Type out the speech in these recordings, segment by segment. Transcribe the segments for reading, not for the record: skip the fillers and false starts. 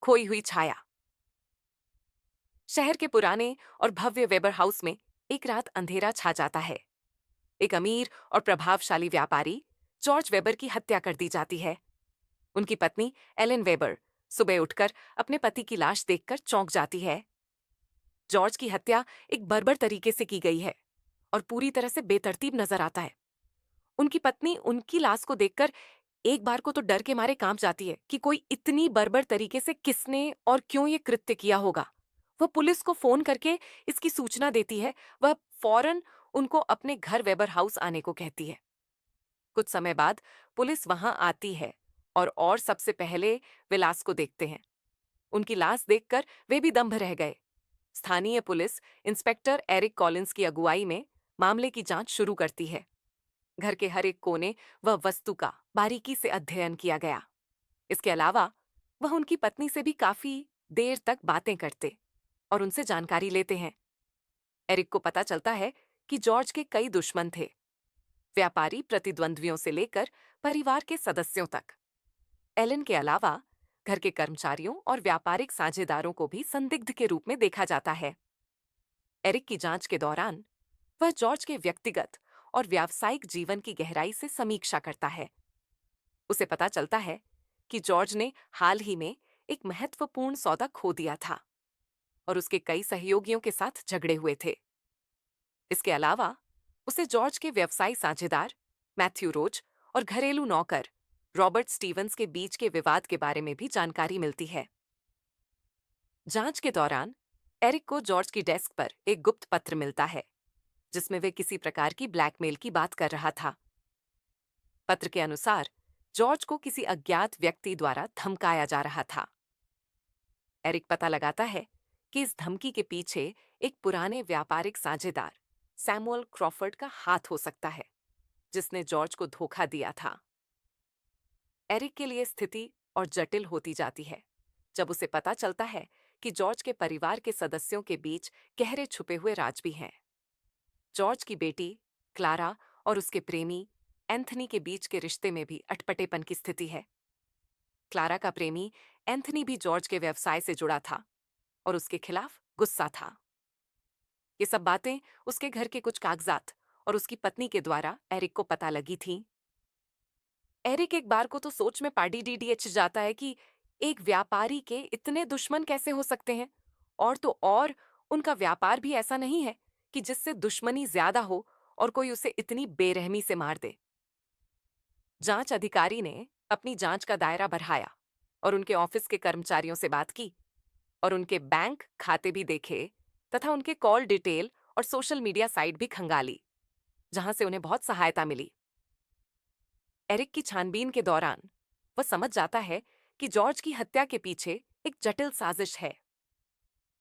खोई हुई छाया। शहर के पुराने और भव्य वेबर हाउस में एक रात अंधेरा छा जाता है। एक अमीर और प्रभावशाली व्यापारी जॉर्ज वेबर की हत्या कर दी जाती है। उनकी पत्नी एलन वेबर सुबह उठकर अपने पति की लाश देखकर चौंक जाती है। जॉर्ज की हत्या एक बर्बर तरीके से की गई है और पूरी तरह से बेतरतीब नजर आता है। उनकी पत्नी उनकी लाश को देखकर एक बार को तो डर के मारे कांप जाती है कि कोई इतनी बर्बर तरीके से किसने और क्यों ये कृत्य किया होगा। वह पुलिस को फोन करके इसकी सूचना देती है। वह फौरन उनको अपने घर वेबर हाउस आने को कहती है। कुछ समय बाद पुलिस वहां आती है और सबसे पहले वे लाश को देखते हैं। उनकी लाश देखकर वे भी दंभ रह गए। स्थानीय पुलिस इंस्पेक्टर एरिक कॉलिंस की अगुवाई में मामले की जांच शुरू करती है। घर के हर एक कोने व वस्तु का बारीकी से अध्ययन किया गया। इसके अलावा वह उनकी पत्नी से भी काफी देर तक बातें करते और उनसे जानकारी लेते हैं। एरिक को पता चलता है कि जॉर्ज के कई दुश्मन थे, व्यापारी प्रतिद्वंद्वियों से लेकर परिवार के सदस्यों तक। एलन के अलावा घर के कर्मचारियों और व्यापारिक साझेदारों को भी संदिग्ध के रूप में देखा जाता है। एरिक की जांच के दौरान वह जॉर्ज के व्यक्तिगत और व्यावसायिक जीवन की गहराई से समीक्षा करता है। उसे पता चलता है कि जॉर्ज ने हाल ही में एक महत्वपूर्ण सौदा खो दिया था और उसके कई सहयोगियों के साथ झगड़े हुए थे। इसके अलावा उसे जॉर्ज के व्यवसायी साझेदार मैथ्यू रोज और घरेलू नौकर रॉबर्ट स्टीवंस के बीच के विवाद के बारे में भी जानकारी मिलती है। जांच के दौरान एरिक को जॉर्ज की डेस्क पर एक गुप्त पत्र मिलता है जिसमें वे किसी प्रकार की ब्लैकमेल की बात कर रहा था। पत्र के अनुसार जॉर्ज को किसी अज्ञात व्यक्ति द्वारा धमकाया जा रहा था। एरिक पता लगाता है कि इस धमकी के पीछे एक पुराने व्यापारिक साझेदार सैमुअल क्रॉफर्ड का हाथ हो सकता है, जिसने जॉर्ज को धोखा दिया था। एरिक के लिए स्थिति और जटिल होती जाती है जब उसे पता चलता है कि जॉर्ज के परिवार के सदस्यों के बीच गहरे छुपे हुए राज भी हैं। जॉर्ज की बेटी क्लारा और उसके प्रेमी एंथनी के बीच के रिश्ते में भी अटपटेपन की स्थिति है। क्लारा का प्रेमी एंथनी भी जॉर्ज के व्यवसाय से जुड़ा था और उसके खिलाफ गुस्सा था। ये सब बातें उसके घर के कुछ कागजात और उसकी पत्नी के द्वारा एरिक को पता लगी थीं। एरिक एक बार को तो सोच में पार्टी डीडीएच जाता है कि एक व्यापारी के इतने दुश्मन कैसे हो सकते हैं, और तो और उनका व्यापार भी ऐसा नहीं है कि जिससे दुश्मनी ज्यादा हो और कोई उसे इतनी बेरहमी से मार दे। जांच अधिकारी ने अपनी जांच का दायरा बढ़ाया और उनके ऑफिस के कर्मचारियों से बात की और उनके बैंक खाते भी देखे तथा उनके कॉल डिटेल और सोशल मीडिया साइट भी खंगाली, जहां से उन्हें बहुत सहायता मिली। एरिक की छानबीन के दौरान वह समझ जाता है कि जॉर्ज की हत्या के पीछे एक जटिल साजिश है।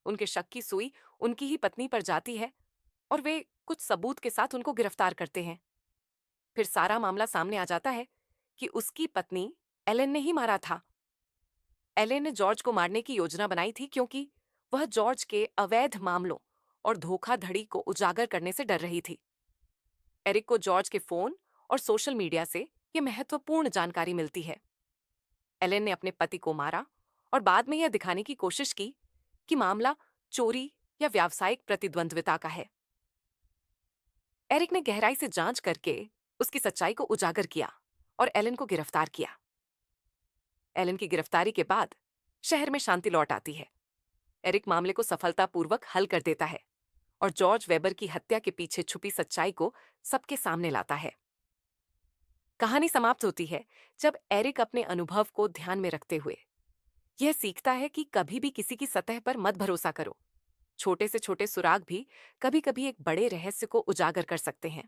उनके शक की सुई उनकी ही पत्नी पर जाती है और वे कुछ सबूत के साथ उनको गिरफ्तार करते हैं। फिर सारा मामला सामने आ जाता है कि उसकी पत्नी एलेन ने ही मारा था। एलेन ने जॉर्ज को मारने की योजना बनाई थी क्योंकि वह जॉर्ज के अवैध मामलों और धोखाधड़ी को उजागर करने से डर रही थी। एरिक को जॉर्ज के फोन और सोशल मीडिया से यह महत्वपूर्ण जानकारी मिलती है। एलेन ने अपने पति को मारा और बाद में यह दिखाने की कोशिश की कि मामला चोरी या व्यावसायिक प्रतिद्वंद्विता का है। एरिक ने गहराई से जांच करके उसकी सच्चाई को उजागर किया और एलेन को गिरफ्तार किया। एलेन की गिरफ्तारी के बाद शहर में शांति लौट आती है। एरिक मामले को सफलतापूर्वक हल कर देता है और जॉर्ज वेबर की हत्या के पीछे छुपी सच्चाई को सबके सामने लाता है। कहानी समाप्त होती है जब एरिक अपने अनुभव को ध्यान में रखते हुए यह सीखता है कि कभी भी किसी की सतह पर मत भरोसा करो। छोटे से छोटे सुराग भी कभी कभी एक बड़े रहस्य को उजागर कर सकते हैं।